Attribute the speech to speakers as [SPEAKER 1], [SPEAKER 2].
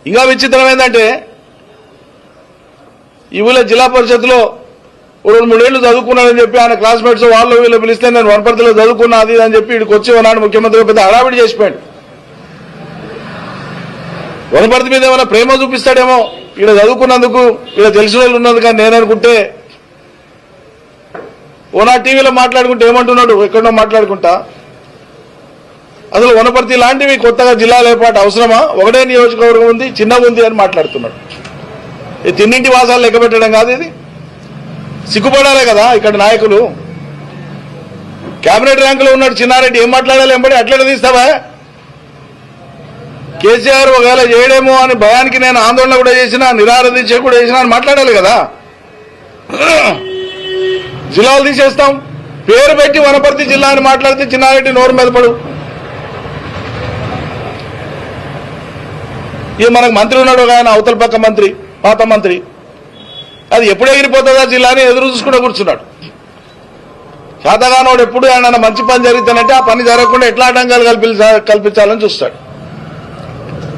[SPEAKER 1] ఇంకా విచిత్రం ఏంటంటే ఈ ఊళ్ళో జిల్లా పరిషత్లో 2-3 ఏళ్లు చదువుకున్నానని చెప్పి ఆయన క్లాస్మేట్స్ వాళ్ళు వీళ్ళు పిలిస్తే నేను వనపర్తిలో చదువుకున్నా అది అని చెప్పి ఇక్కడికి వచ్చి ఉన్నాడు ముఖ్యమంత్రి పెద్ద హడావిడి చేసిపోయాడు. వనపర్తి మీద ఏమైనా ప్రేమ చూపిస్తాడేమో ఇక్కడ చదువుకున్నందుకు, ఇక్కడ తెలిసిన వాళ్ళు ఉన్నందుకు అని నేను అనుకుంటే ఓనా టీవీలో మాట్లాడుకుంటే ఏమంటున్నాడు, ఎక్కడో మాట్లాడుకుంటా అసలు వనపర్తి లాంటివి కొత్తగా జిల్లాల ఏర్పాటు అవసరమా, ఒకటే నియోజకవర్గం ఉంది చిన్నగా ఉంది అని మాట్లాడుతున్నాడు. ఇది తిన్నింటి వాసాలు లెక్క పెట్టడం కాదు, ఇది సిగ్గుపడాలే కదా. ఇక్కడ నాయకులు కేబినెట్ ర్యాంకులో ఉన్నాడు చిన్నారెడ్డి, ఏం మాట్లాడాలి ఎంబడి అట్లనే తీస్తావా? కేసీఆర్ ఒకవేళ చేయడేమో అని భయానికి నేను ఆందోళన కూడా చేసినా, నిరాహార దీక్ష కూడా చేసినా అని మాట్లాడాలి కదా. జిల్లాలు తీసేస్తాం, పేరు పెట్టి వనపర్తి జిల్లా అని మాట్లాడితే చిన్నారెడ్డి నోరు మీద పడు. ఇది మనకు మంత్రి ఉన్నాడు ఒక ఆయన, అవతల పక్క మంత్రి, పాత మంత్రి, అది ఎప్పుడు ఎగిరిపోతుందా జిల్లా అని ఎదురు చూసుకుంటూ కూర్చున్నాడు. శాతగానోడు ఎప్పుడు ఆయన మంచి పని జరుగుతానంటే ఆ పని జరగకుండా ఎట్లా ఆటంకాలు కల్పించాలని చూస్తాడు.